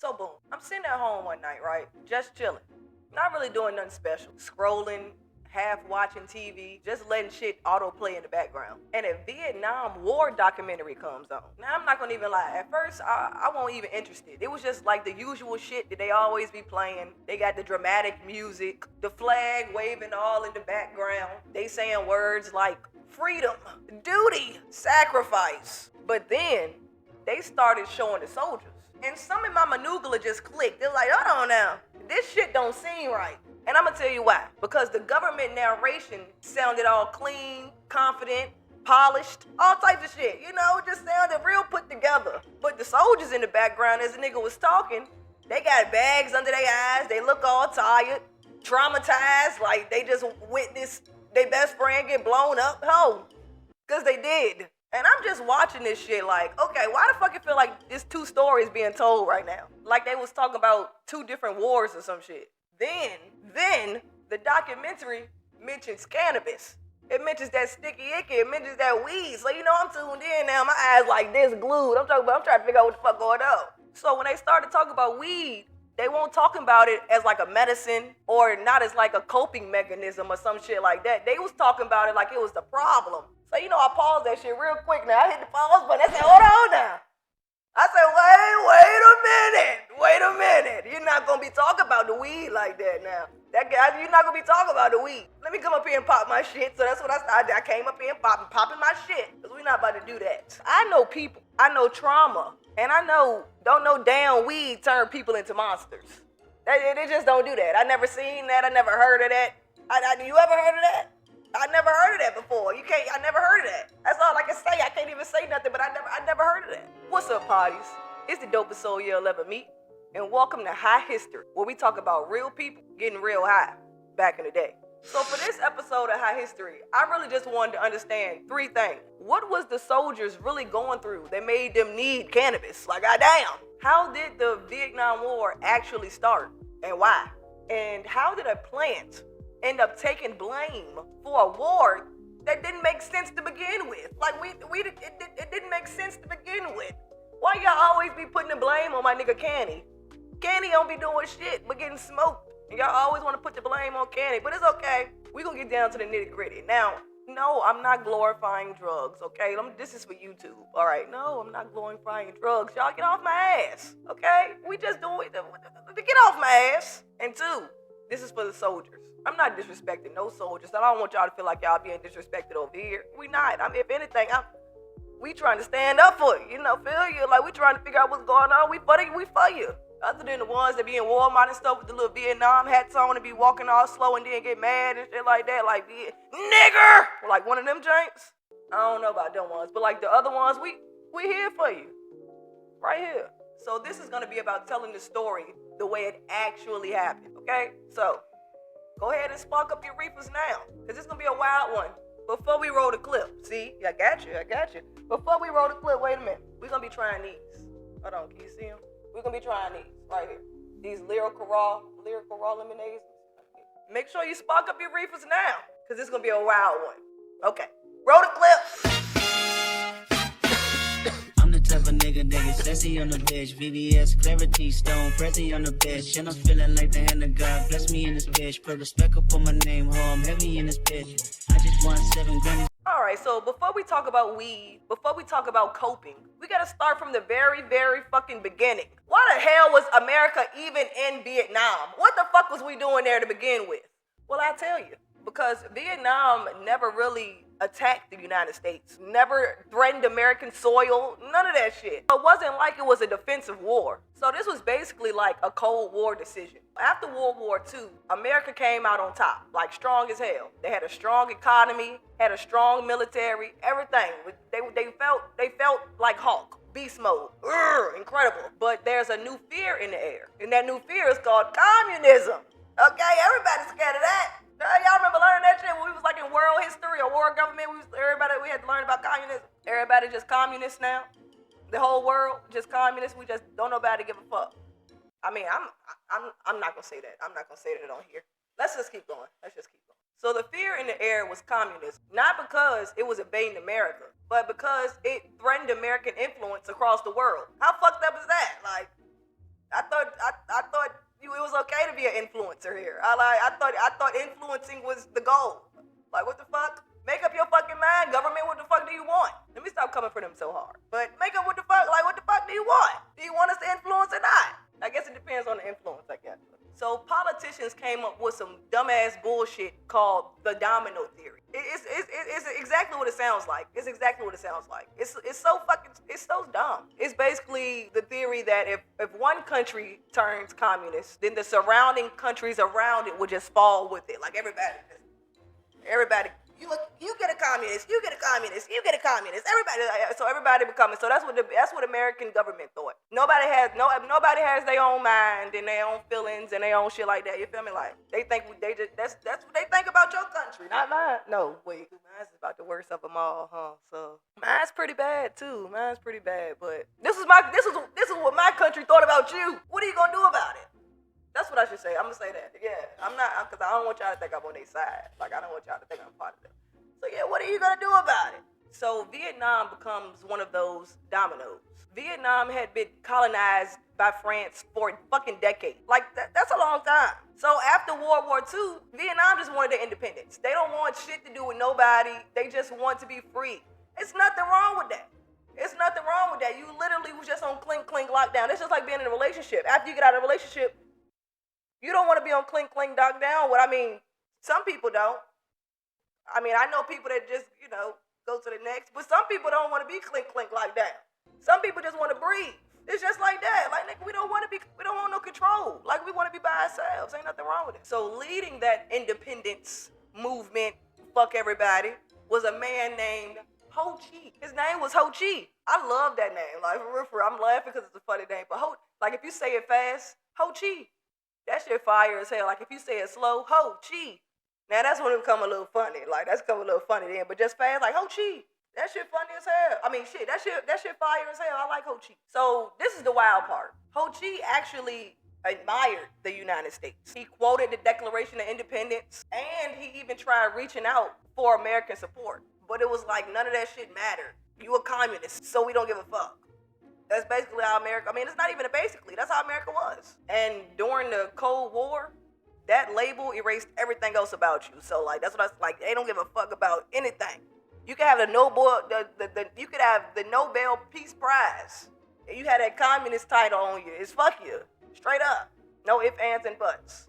So boom, I'm sitting at home one night, right? Just chilling. Not really doing nothing special. Scrolling, half watching TV, just letting shit autoplay in the background. And a Vietnam War documentary comes on. Now I'm not gonna even lie. At first, I wasn't even interested. It was just like the usual shit that they always be playing. They got the dramatic music, the flag waving all in the background. They saying words like freedom, duty, sacrifice. But then they started showing the soldiers. And some of my manugula just clicked. They're like, hold on now. This shit don't seem right. And I'm gonna tell you why. Because the government narration sounded all clean, confident, polished, all types of shit. You know, it just sounded real put together. But the soldiers in the background, as the nigga was talking, they got bags under their eyes. They look all tired, traumatized, like they just witnessed their best friend get blown up. Because they did. And I'm just watching this shit like, okay, why the fuck it feel like it's two stories being told right now? Like they was talking about two different wars or some shit. Then the documentary mentions cannabis. It mentions that sticky icky. It mentions that weed. So you know I'm tuned in now. My eyes like this glued. I'm trying to figure out what the fuck going on. So when they started talking about weed, they won't talk about it as like a medicine or not as like a coping mechanism or some shit like that. They was talking about it like it was the problem. So you know I paused that shit real quick now. I hit the pause button. I said, hold on now. I said, wait a minute. You're not gonna be talking about the weed like that now. That guy, you're not gonna be talking about the weed. Let me come up here and pop my shit. So that's what I started. I came up here and popping my shit. Because we're not about to do that. I know people. I know trauma. And I don't know damn weed turn people into monsters. They just don't do that. I never seen that. I never heard of that. You ever heard of that? I never heard of that before. I never heard of that. That's all I can say. I can't even say nothing, but I never heard of that. What's up, parties? It's the dopest soul you'll ever meet. And welcome to High History, where we talk about real people getting real high back in the day. So for this episode of High History, I really just wanted to understand three things. What was the soldiers really going through that made them need cannabis? Like, goddamn. How did the Vietnam War actually start and why? And how did a plant end up taking blame for a war that didn't make sense to begin with? Like, it didn't make sense to begin with. Why y'all always be putting the blame on my nigga Canny? Canny don't be doing shit but getting smoked. And y'all always want to put the blame on Canny, but it's okay. We gonna get down to the nitty gritty. Now, no, I'm not glorifying drugs, okay? This is for YouTube, all right? No, I'm not glorifying drugs. Y'all get off my ass, okay? We just doing it. Get off my ass. And two, this is for the soldiers. I'm not disrespecting no soldiers. I don't want y'all to feel like y'all being disrespected over here. We not. If anything, we trying to stand up for you. Feel you? Like, we trying to figure out what's going on. We for you. Other than the ones that be in Walmart and stuff with the little Vietnam hats on and be walking all slow and then get mad and shit like that. Like, nigger! Like one of them joints. I don't know about them ones. But like the other ones, we here for you. Right here. So this is going to be about telling the story the way it actually happened. Okay? So, go ahead and spark up your reefers now. Because it's going to be a wild one. Before we roll the clip. See? I got you. Before we roll the clip, wait a minute. We're going to be trying these. Hold on. Can you see them? We're going to be trying these right here. These lyrical raw lemonades. Make sure you spark up your reefers now. Because it's going to be a wild one. Okay. Roll the clip. I'm the type of nigga that get sassy on the bitch. VVS, clarity, stone, Prezi on the bitch. And I'm feeling like the hand of God. Bless me in this bitch. Put respect up on my name, ho. I'm heavy in this bitch. I just want 7 Grammys. Alright, so before we talk about weed, before we talk about coping, we gotta start from the very, very fucking beginning. Why the hell was America even in Vietnam? What the fuck was we doing there to begin with? Well, I'll tell you. Because Vietnam never really attacked the United States, never threatened American soil, none of that shit. It wasn't like it was a defensive war. So this was basically like a Cold War decision. After World War II, America came out on top, like strong as hell. They had a strong economy, had a strong military, everything. They felt like Hulk, beast mode, incredible. But there's a new fear in the air, and that new fear is called communism. Okay, everybody's scared of that. Y'all remember learning that shit when we was like in world history or war government? We had to learn about communism. Everybody just communists now. The whole world just communists. We just don't nobody give a fuck. I mean, I'm not gonna say that. I'm not gonna say that on here. Let's just keep going. So the fear in the air was communism, not because it was invading America, but because it threatened American influence across the world. How fucked up is that? Like, I thought can't be an influencer here. I thought influencing was the goal. Like, what the fuck? Make up your fucking mind, government. What the fuck do you want? Let me stop coming for them so hard. But make up what the fuck. Like, what the fuck do you want? Do you want us to influence or not? I guess it depends on the influence, I guess. So politicians came up with some dumbass bullshit called the domino theory. It's exactly what it sounds like. It's exactly what it sounds like. It's so dumb. It's basically the theory that if one country turns communist, then the surrounding countries around it would just fall with it. Like everybody, you get a communist, you get a communist, you get a communist. Everybody becoming. So that's what American government thought. Nobody has their own mind and their own feelings and their own shit like that. You feel me? Like that's what they think about your country, not mine. No, wait, mine's about the worst of them all, huh? So mine's pretty bad too. Mine's pretty bad, but this is what my country thought about you. What are you gonna do about it? That's what I should say. I'm gonna say that. Yeah, I'm not, because I don't want y'all to think I'm on their side. Like, I don't want y'all to think I'm part of them. So yeah, what are you gonna do about it? So Vietnam becomes one of those dominoes. Vietnam had been colonized by France for a fucking decade. Like, that's a long time. So after World War II, Vietnam just wanted their independence. They don't want shit to do with nobody. They just want to be free. It's nothing wrong with that. It's nothing wrong with that. You literally was just on clink lockdown. It's just like being in a relationship. After you get out of a relationship, you don't want to be on clink lockdown. What I mean, some people don't. I mean, I know people that just, go to the next, but some people don't want to be clink lockdown. Some people just want to breathe. It's just like that. Like, nigga, we don't want no control. Like, we want to be by ourselves. Ain't nothing wrong with it. So leading that independence movement, fuck everybody, was a man named Ho Chi. His name was Ho Chi. I love that name. Like, for real, I'm laughing because it's a funny name. But like, if you say it fast, Ho Chi. That shit fire as hell. Like, if you say it slow, Ho Chi. Now, that's when it become a little funny. Like, that's become a little funny then. But just fast, like, Ho Chi. That shit funny as hell. I mean, shit, that shit fire as hell. I like Ho Chi. So, this is the wild part. Ho Chi actually admired the United States. He quoted the Declaration of Independence, and he even tried reaching out for American support. But it was like, none of that shit mattered. You a communist, so we don't give a fuck. That's basically how America, I mean, it's not even a basically, that's how America was. And during the Cold War, that label erased everything else about you. So, like, that's what I was like, they don't give a fuck about anything. You can have you could have the Nobel Peace Prize, and you had that communist title on you. It's fuck you, straight up. No ifs, ands, and buts.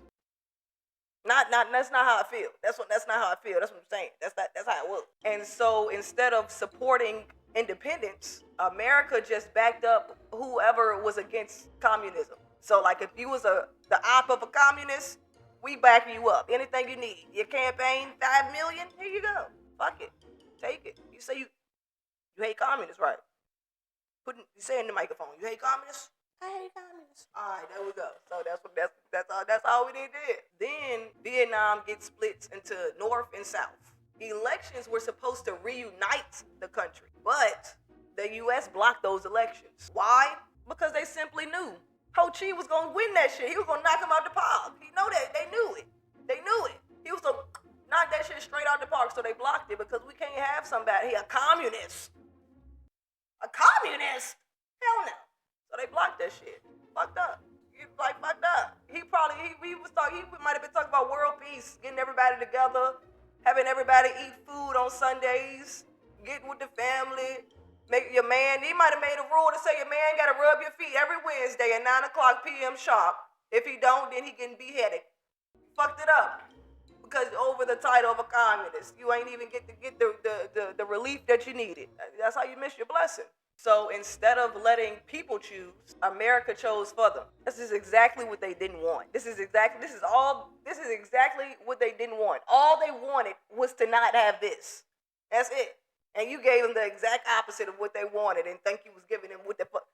Not. That's not how I feel. That's not how I feel. That's what I'm saying. That's how it was. And so instead of supporting independence, America just backed up whoever was against communism. So, like, if you was the op of a communist, we back you up. Anything you need. Your campaign, $5 million, here you go. Fuck it. Take it. You say you hate communists, right? You say in the microphone, you hate communists? I hate communists. All right, there we go. So that's all we did. Then Vietnam gets split into North and South. Elections were supposed to reunite the country, but the U.S. blocked those elections. Why? Because they simply knew Ho Chi was gonna win that shit. He was gonna knock him out the park. He know that. They knew it. He was gonna knock that shit straight out the park. So they blocked it because we can't have somebody a communist. A communist? Hell no. So they blocked that shit. Fucked up. Fucked up. He might have been talking about world peace, getting everybody together, having everybody eat food on Sundays, getting with the family. Make your man, he might have made a rule to say your man gotta rub your feet every Wednesday at 9:00 p.m. sharp. If he don't, then he getting beheaded. Fucked it up. Because over the title of a communist, you ain't even get the relief that you needed. That's how you miss your blessing. So instead of letting people choose, America chose for them. This is exactly what they didn't want. This is exactly what they didn't want. All they wanted was to not have this. That's it. And you gave them the exact opposite of what they wanted and think you was giving them what the fuck.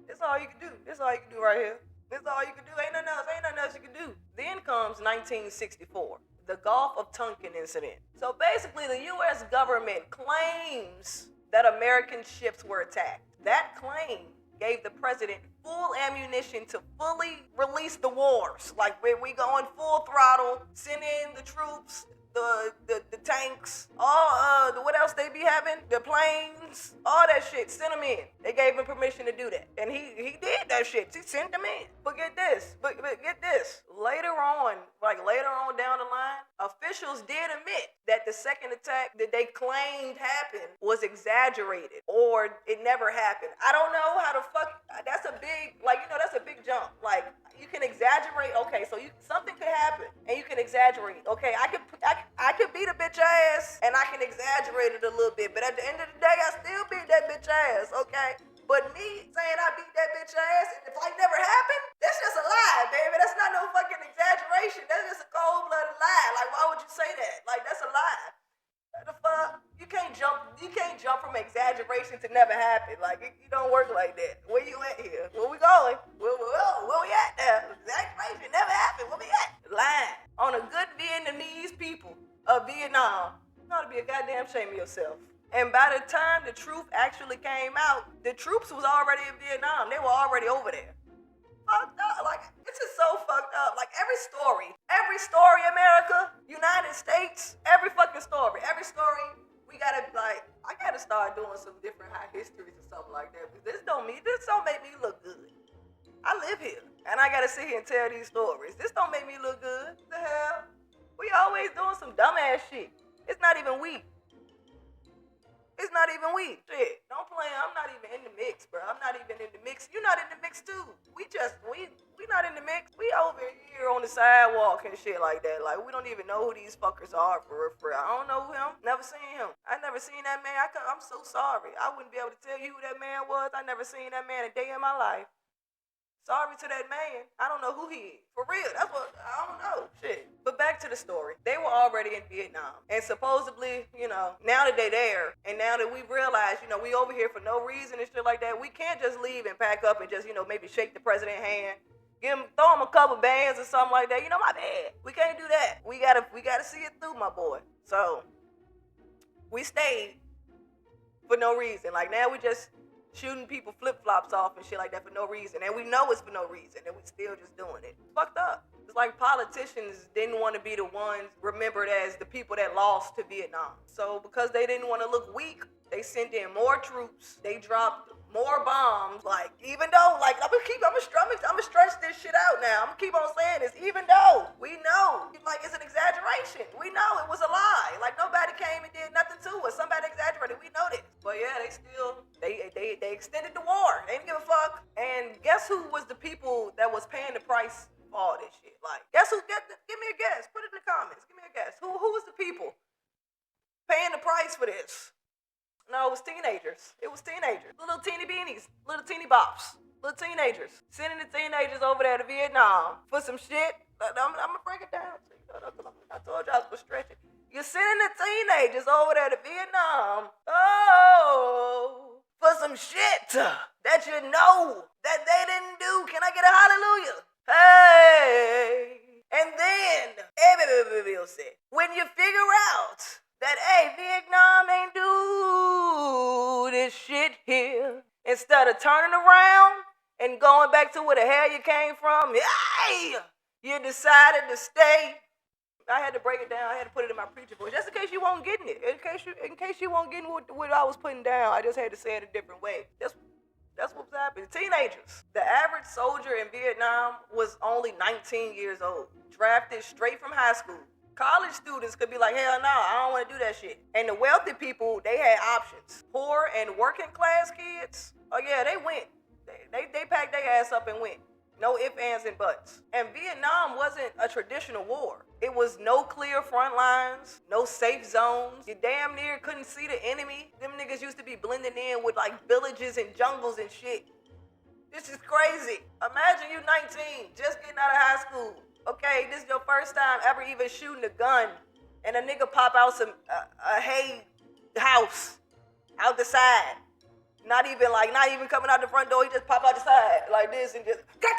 That's all you can do. That's all you can do right here. That's all you can do. Ain't nothing else you can do. Then comes 1964, the Gulf of Tonkin incident. So basically, the U.S. government claims that American ships were attacked. That claim gave the president full ammunition to fully release the wars. Like, when we going full throttle, send in the troops, the tanks, all what else they be having, the planes, all that shit. Send them in. They gave him permission to do that, and he did that shit. He sent them in. But get this. Later on down the line, officials did admit that the second attack that they claimed happened was exaggerated or it never happened. I don't know how the fuck. That's a big that's a big jump. Like, you can exaggerate. Okay, so something could happen and you can exaggerate. Okay, I could beat a bitch ass and I can exaggerate it a little bit, but at the end of the day, I still beat that bitch ass. Okay. But me saying I beat that bitch ass and the fight never happened, that's just a lie, baby. That's not no fucking exaggeration. That's just a cold-blooded lie. Like, why would you say that? Like, that's a lie. What the fuck? You can't jump from exaggeration to never happen. Like, you don't work like that. Where you at here? Where we going? Where we at now? Exaggeration never happened. Where we at? Lying. On a good Vietnamese people of Vietnam. You ought to be a goddamn shame of yourself. And by the time the truth actually came out, the troops was already in Vietnam. They were already over there. Fucked up. Like, it's just so fucked up. Like, every story, America, United States, every fucking story, we gotta, like, I gotta start doing some different high histories or something like that. Because this don't make me look good. I live here, and I gotta sit here and tell these stories. This don't make me look good. What the hell? We always doing some dumbass shit. It's not even we. Shit, don't play. I'm not even in the mix, bro. I'm not even in the mix. You're not in the mix too. We not in the mix. We over here on the sidewalk and shit like that. Like, we don't even know who these fuckers are for real. I don't know him. Never seen him. I never seen that man. I'm so sorry. I wouldn't be able to tell you who that man was. I never seen that man a day in my life. Sorry to that man. I don't know who he is. For real. That's what, I don't know. Shit. But back to the story. They were already in Vietnam. And supposedly, now that they there, and now that we realize, we over here for no reason and shit like that, we can't just leave and pack up and just, maybe shake the president's hand, throw him a couple bands or something like that. My bad. We can't do that. We gotta see it through, my boy. So, we stayed for no reason. Like, now we just shooting people flip-flops off and shit like that for no reason. And we know it's for no reason, and we still just doing it. Fucked up. It's like politicians didn't want to be the ones remembered as the people that lost to Vietnam. So because they didn't want to look weak, they sent in more troops. They dropped more bombs. Like, even though, like, I'm gonna stretch this shit out now. I'm gonna keep on saying this. Even though we know, like, it's an exaggeration. We know it was a lie. Like, nobody came and did nothing to us. Somebody exaggerated. We know this. But yeah, they extended the war. They didn't give a fuck. And guess who was the people that was paying the price for all this shit? Like, guess who? Give me a guess. Put it in the comments. Give me a guess. Who was the people paying the price for this? No, it was teenagers. Little teeny beanies. Little teeny bops. Little teenagers. Sending the teenagers over there to Vietnam for some shit. I'm going to break it down. I told you I was going to stretch it. You're sending the teenagers over there to Vietnam. Oh, for some shit that you know that they didn't do. Can I get a hallelujah? Hey. And then, everybody will say, when you figure out that, hey, Vietnam ain't do this shit here, instead of turning around and going back to where the hell you came from, hey, you decided to stay. I had to break it down. I had to put it in my preacher voice, just in case you weren't getting it. In case you weren't getting what I was putting down, I just had to say it a different way. That's what's happening. Teenagers. The average soldier in Vietnam was only 19 years old, drafted straight from high school. College students could be like, hell no, I don't want to do that shit. And the wealthy people, they had options. Poor and working class kids, oh yeah, they went. They packed their ass up and went. No ifs, ands, and buts. And Vietnam wasn't a traditional war. It was no clear front lines, no safe zones. You damn near couldn't see the enemy. Them niggas used to be blending in with like villages and jungles and shit. This is crazy. Imagine you 19, just getting out of high school. Okay, this is your first time ever even shooting a gun, and a nigga pop out a hay house out the side. Not even coming out the front door. He just pop out the side like this and just. That's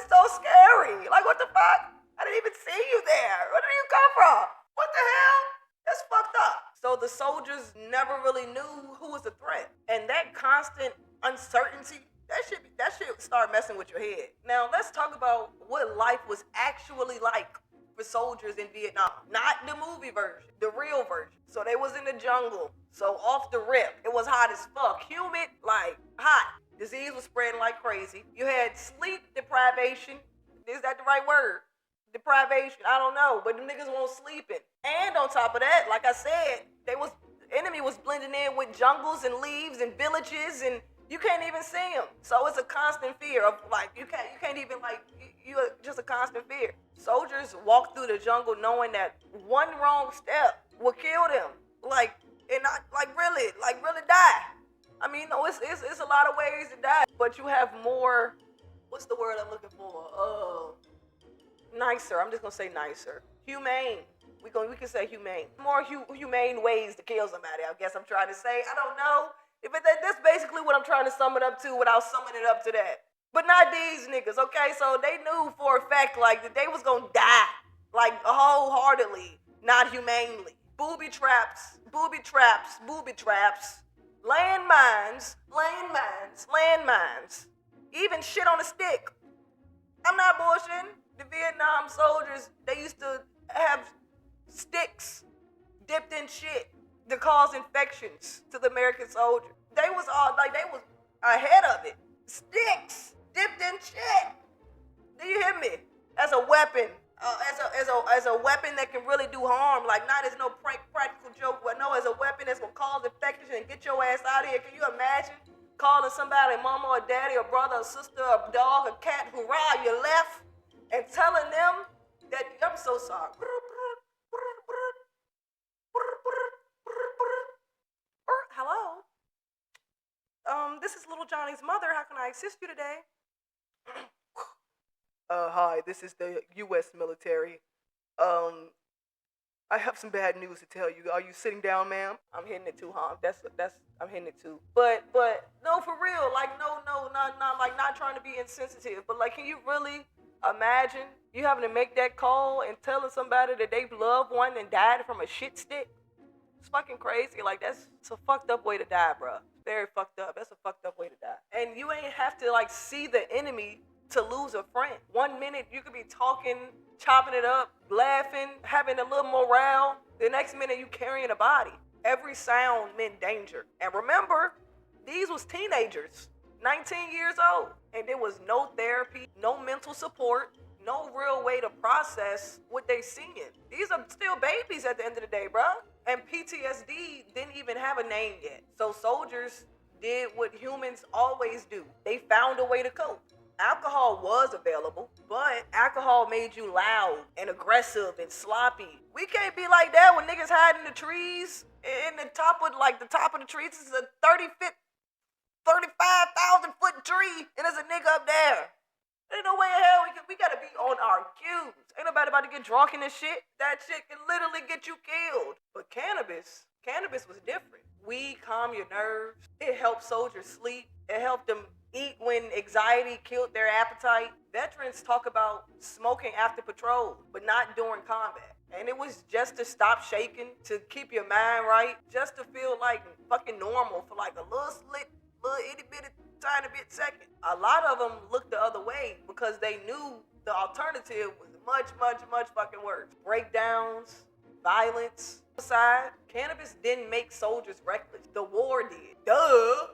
so scary. Like, what the fuck? I didn't even see you there. Where did you come from? What the hell? That's fucked up. So the soldiers never really knew who was a threat, and that constant uncertainty. That shit start messing with your head. Now, let's talk about what life was actually like for soldiers in Vietnam. Not the movie version, the real version. So they was in the jungle. So off the rip, it was hot as fuck. Humid, like hot. Disease was spreading like crazy. You had sleep deprivation. Is that the right word? Deprivation, I don't know. But the niggas weren't sleeping. And on top of that, like I said, enemy was blending in with jungles and leaves and villages, and you can't even see them. So it's a constant fear of like you can't even like you're just a constant fear. Soldiers walk through the jungle knowing that one wrong step will kill them. Like and not like really die. I mean, no, it's a lot of ways to die, but you have more. What's the word I'm looking for? Nicer. I'm just gonna say nicer. Humane. We can say humane. More humane ways to kill somebody. I guess I'm trying to say. I don't know. That's basically what I'm trying to sum it up to without summing it up to that. But not these niggas, okay? So they knew for a fact, like, that they was gonna die. Like, wholeheartedly, not humanely. Booby traps. Landmines. Even shit on a stick. I'm not bullshitting. The Vietnam soldiers, they used to have sticks dipped in shit to cause infections to the American soldier. They was ahead of it. Sticks dipped in shit. Do you hear me? As a weapon, as a weapon that can really do harm. Like not as no practical joke, but no, as a weapon that's gonna cause infections and get your ass out of here. Can you imagine calling somebody mama or daddy or brother or sister or dog or cat, hurrah, you left, and telling them that I'm so sorry. Hello. This is little Johnny's mother. How can I assist you today? Hi, this is the U.S. military. I have some bad news to tell you. Are you sitting down, ma'am? I'm hitting it too, huh? I'm hitting it too. But no, for real. Like no, not trying to be insensitive. But like, can you really imagine you having to make that call and telling somebody that they loved one and died from a shit stick? It's fucking crazy. Like it's a fucked up way to die, bro. Very fucked up. That's a fucked up way to die. And you ain't have to like see the enemy to lose a friend. 1 minute you could be talking, chopping it up, laughing, having a little morale. The next minute you carrying a body. Every sound meant danger. And remember, these was teenagers, 19 years old. And there was no therapy, no mental support, no real way to process what they seeing. These are still babies at the end of the day, bro. And PTSD didn't even have a name yet. So soldiers did what humans always do. They found a way to cope. Alcohol was available, but alcohol made you loud and aggressive and sloppy. We can't be like that when niggas hide in the trees. In the top of the trees, this is a 35,000 foot tree, and there's a nigga up there. Ain't no way in hell we gotta be on our cues. Ain't nobody about to get drunk in this shit. That shit can literally get you killed. But cannabis was different. Weed calm your nerves. It helped soldiers sleep. It helped them eat when anxiety killed their appetite. Veterans talk about smoking after patrol, but not during combat. And it was just to stop shaking, to keep your mind right, just to feel like fucking normal for like a little itty bitty tiny bit second. A lot of them looked the other way because they knew the alternative was much fucking worse. Breakdowns, violence, suicide. Cannabis didn't make soldiers reckless. The war did. Duh.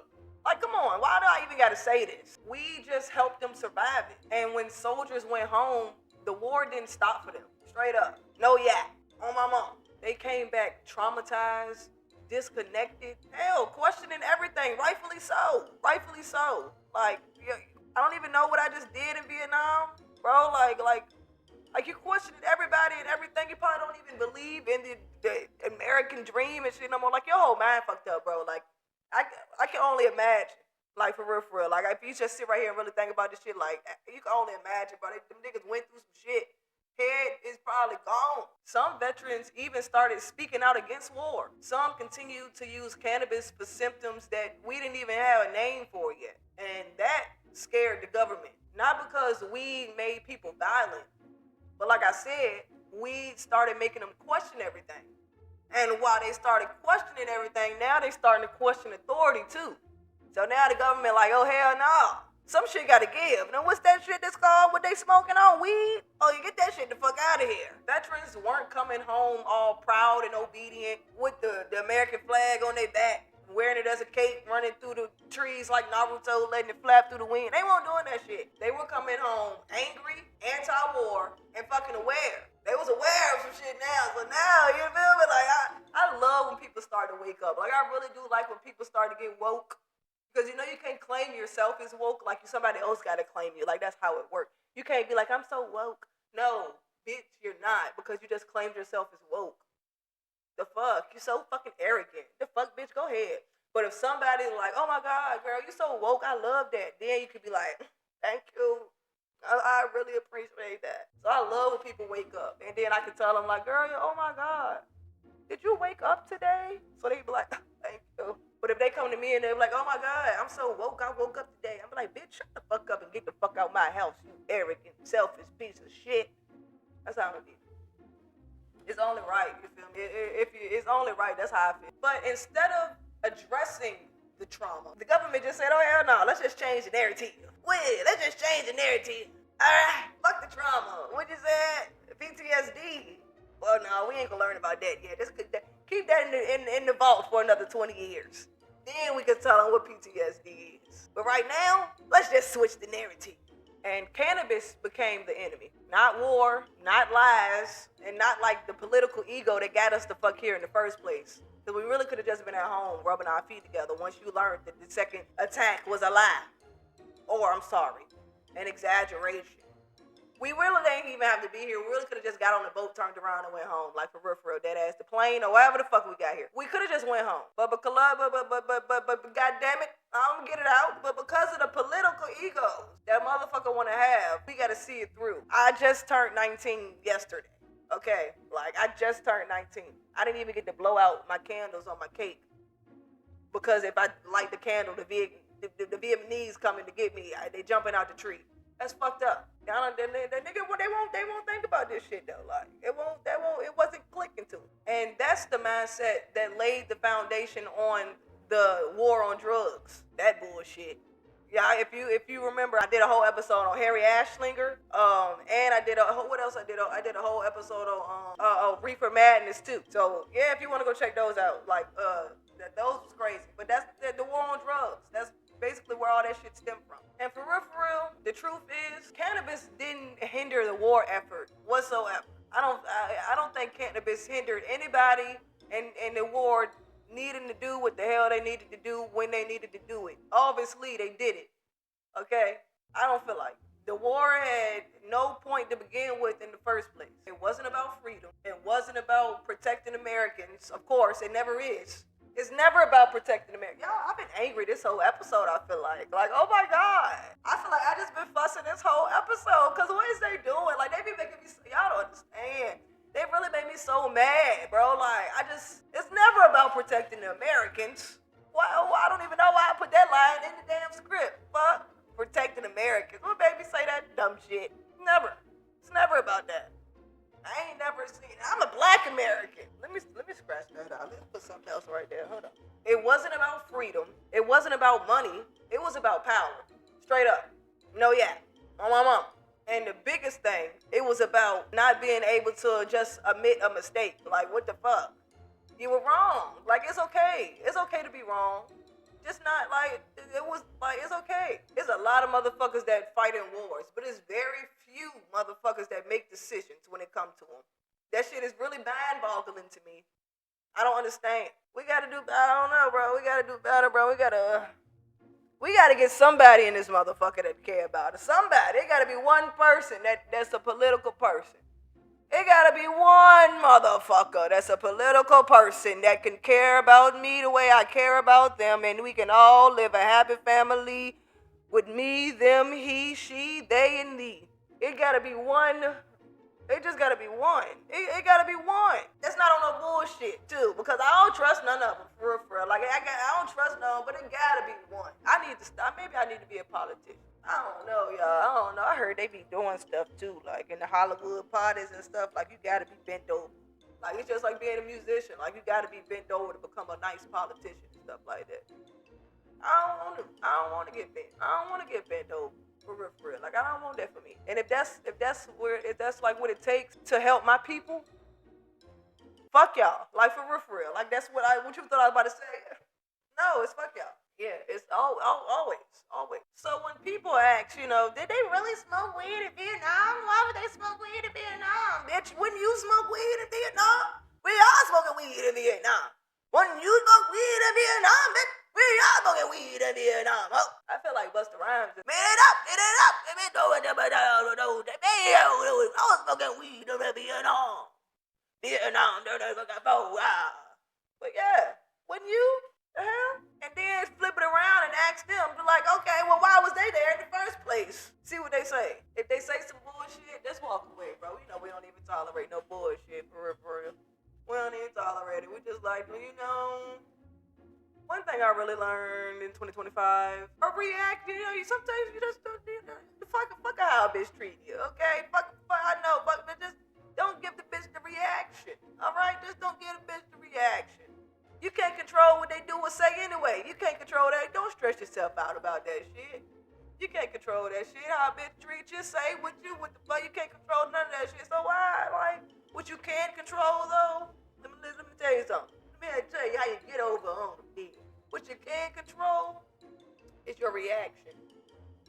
Like, come on, why do I even gotta say this? We just helped them survive it. And when soldiers went home, the war didn't stop for them. Straight up. No yak. On my mom. They came back traumatized, disconnected, hell, questioning everything. Rightfully so. Like, I don't even know what I just did in Vietnam. Bro, like you questioning everybody and everything. You probably don't even believe in the American dream and shit no more. Like, your whole mind fucked up, bro. Like, I can only imagine. Like, for real. Like, if you just sit right here and really think about this shit, like, you can only imagine, bro. Them niggas went through some shit. Head is probably gone. Some veterans even started speaking out against war. Some continued to use cannabis for symptoms that we didn't even have a name for yet. And that scared the government. Not because weed made people violent, but like I said, weed started making them question everything. And while they started questioning everything, now they starting to question authority too. So now the government like, oh hell no. Some shit gotta give. Now what's that shit that's called what they smoking on? Weed? Oh, you get that shit the fuck out of here. Veterans weren't coming home all proud and obedient with the American flag on their back, wearing it as a cape, running through the trees like Naruto, letting it flap through the wind. They weren't doing that shit. They were coming home angry, anti-war, and fucking aware. They was aware of some shit now. So now, you feel me? Like, I love when people start to wake up. Like, I really do like when people start to get woke. Because, you know, you can't claim yourself as woke. Like, somebody else got to claim you. Like, that's how it works. You can't be like, I'm so woke. No, bitch, you're not. Because you just claimed yourself as woke. The fuck? You're so fucking arrogant. The fuck, bitch, go ahead. But if somebody's like, oh my God, girl, you so woke, I love that. Then you could be like, thank you. I really appreciate that. So I love when people wake up. And then I can tell them like, girl, oh my God, did you wake up today? So they be like, thank you. But if they come to me and they're like, oh my God, I'm so woke, I woke up today. I'm like, bitch, shut the fuck up and get the fuck out my house, you arrogant, selfish piece of shit. That's how I'm gonna be. It's only right, you feel me? It's only right, that's how I feel. But instead of addressing the trauma, the government just said, oh hell no, let's just change the narrative. Let's just change the narrative. Alright, fuck the trauma. What you said? PTSD. Well, no, we ain't gonna learn about that yet. Keep that in the vault for another 20 years. Then we can tell them what PTSD is. But right now, let's just switch the narrative. And cannabis became the enemy. Not war, not lies, and not like the political ego that got us the fuck here in the first place. Because we really could have just been at home rubbing our feet together once you learned that the second attack was a lie. Or, I'm sorry, an exaggeration. We really didn't even have to be here. We really could have just got on the boat, turned around, and went home. Like, for real, dead ass, the plane, or whatever the fuck we got here. We could have just went home. But God damn it, I'm gonna get it out. But because of the political egos that motherfucker wanna have, we gotta see it through. I just turned 19 yesterday. Okay, like, I just turned 19. I didn't even get to blow out my candles on my cake. Because if I light the candle, the Vietnamese coming to get me, they jumping out the tree. That's fucked up. The nigga, they won't think about this shit though. Like, it wasn't clicking to them. And that's the mindset that laid the foundation on the war on drugs. That bullshit. Yeah, if you remember, I did a whole episode on Harry Ashlinger. And I did what else I did? I did a whole episode on Reefer Madness too. So yeah, if you want to go check those out, like those was crazy. But that's the war on drugs. That's basically where all that shit stemmed from. And for real, the truth is, cannabis didn't hinder the war effort whatsoever. I don't think cannabis hindered anybody in the war needing to do what the hell they needed to do when they needed to do it. Obviously, they did it. Okay? I don't feel like the war had no point to begin with in the first place. It wasn't about freedom. It wasn't about protecting Americans. Of course, it never is. It's never about protecting America. Y'all, I've been angry this whole episode, I feel like. Like, oh my God. I feel like I just been fussing this whole episode. Because what is they doing? Like, they be making me, y'all don't understand. They really made me so mad, bro. Like, it's never about protecting the Americans. Well, I don't even know why I put that line in the damn script. Fuck, protecting Americans. What made me say that dumb shit? Never. It's never about that. I ain't never seen it. I'm a black American. Let me scratch that out. Let's put something else right there. Hold on. It wasn't about freedom. It wasn't about money. It was about power. Straight up. No, yeah. On my mom. And the biggest thing, it was about not being able to just admit a mistake. Like, what the fuck? You were wrong. Like, it's okay. It's okay to be wrong. Just not like, it was like, it's okay. There's a lot of motherfuckers that fight in wars, but it's very few motherfuckers that make decisions when it comes to them. That shit is really mind-boggling to me. I don't understand. We gotta do, I don't know, bro. We gotta do better, bro. We gotta get somebody in this motherfucker that care about it. Somebody. It gotta be one person that's a political person. It gotta be one motherfucker that's a political person that can care about me the way I care about them, and we can all live a happy family with me, them, he, she, they, and thee. It gotta be one. It just gotta be one. It gotta be one. That's not on no bullshit, too, because I don't trust none of them, for real. Like, I don't trust none, but it gotta be one. I need to stop. Maybe I need to be a politician. I don't know, y'all. I don't know. I heard they be doing stuff, too, like in the Hollywood parties and stuff. Like, you gotta be bent over. Like, it's just like being a musician. Like, you gotta be bent over to become a nice politician and stuff like that. I don't want to get bent. I don't want to get bent over. For real. Like, I don't want that for me. And if that's like what it takes to help my people, fuck y'all. Like, for real. Like, that's what you thought I was about to say. No, it's fuck y'all. Yeah, it's always. So when people ask, did they really smoke weed in Vietnam? Why would they smoke weed in Vietnam? Bitch, wouldn't you smoke weed in Vietnam? We all smoking weed in Vietnam. Wouldn't you smoke weed in Vietnam, bitch? We all smoking weed in Vietnam. Oh, I feel like Busta Rhymes. Made it up. I was smoking weed in Vietnam. But yeah, wouldn't you? The hell? And then flip it around and ask them, like, okay, well, why was they there in the first place? See what they say. If they say some bullshit, just walk away, bro. We don't even tolerate no bullshit, for real. We don't even tolerate it. We just like, one thing I really learned in 2025, a react, sometimes you just don't, fuck how a bitch treat you, okay? I know, but just don't give the bitch the reaction, all right? Just don't give the bitch the reaction. You can't control what they do or say anyway. You can't control that. Don't stress yourself out about that shit. You can't control that shit. How a bitch treat you, say what the fuck. You can't control none of that shit. So why? Like, what you can control though? Let me tell you something. Let me tell you how you get over on the beat. What you can control is your reaction.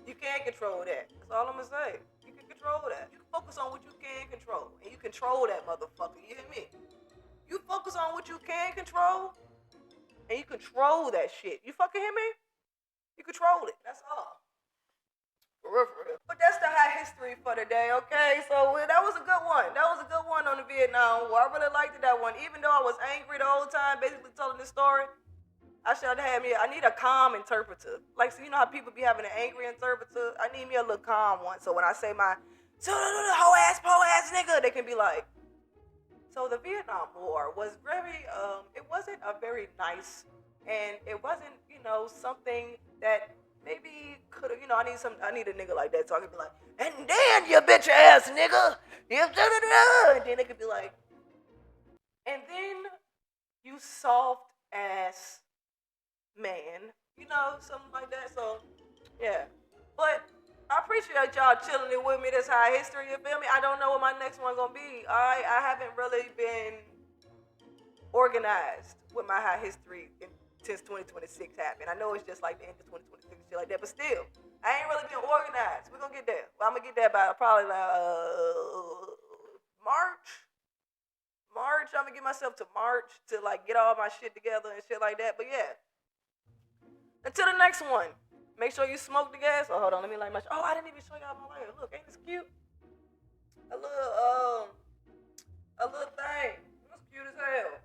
You can't control that. That's all I'm gonna say. You can control that. You can focus on what you can control, and you control that motherfucker. You hear me? You focus on what you can control, and you control that shit. You fucking hear me? You control it. That's all. For real. But that's the high history for today, okay? So that was a good one. That was a good one on the Vietnam War. I really liked that one. Even though I was angry the whole time, basically telling this story, I need a calm interpreter. Like, so you know how people be having an angry interpreter? I need me a little calm one. So when I say my, hoe ass, po ass nigga, they can be like, so the Vietnam War was very, it wasn't a very nice, and it wasn't, something that maybe could have, I need a nigga like that, so I could be like, and then you bitch ass nigga, and then they could be like, and then you soft ass man, something like that, so, yeah, but I appreciate y'all chilling it with me. This high history, you feel me? I don't know what my next one's gonna be. I haven't really been organized with my high history since 2026 happened. I know it's just like the end of 2026 and shit like that, but still, I ain't really been organized. We're gonna get there. I'm gonna get there by probably March. I'm gonna get myself to March to like get all my shit together and shit like that. But yeah, until the next one. Make sure you smoke the gas. Oh, hold on, let me light my. I didn't even show y'all my lighter. Look, ain't this cute? A little thing. It's cute as hell.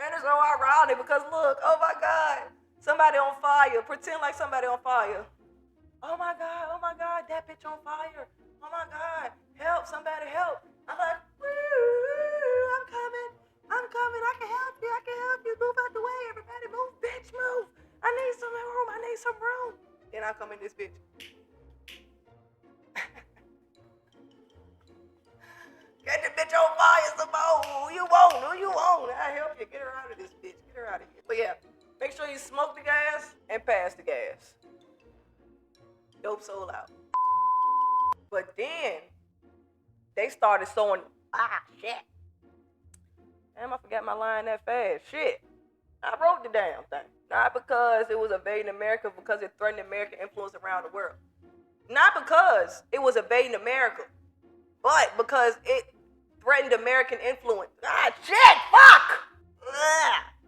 And it's so ironic because look, oh my God, somebody on fire. Pretend like somebody on fire. Oh my God, that bitch on fire. Oh my God, help, somebody help. I'm like, I'm coming. I can help you. Move out the way, everybody. Move, bitch, move. I need some room. Then I come in this bitch. Get the bitch on fire some more. Who you want? I help you. Get her out of this bitch. Get her out of here. But yeah, make sure you smoke the gas and pass the gas. Dope sold out. But then they started sewing. Shit. Damn, I forgot my line that fast. Shit. I wrote the damn thing. Not because it was invading America, because it threatened American influence around the world. Not because it was invading America, but because it threatened American influence. Shit, fuck!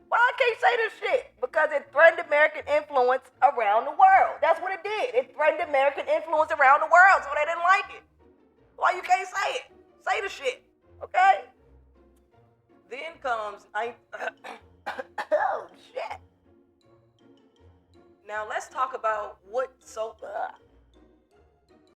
Why I can't say this shit? Because it threatened American influence around the world. That's what it did. It threatened American influence around the world, so they didn't like it. Why you can't say it? Say the shit, okay? Then comes, oh shit. Now let's talk about what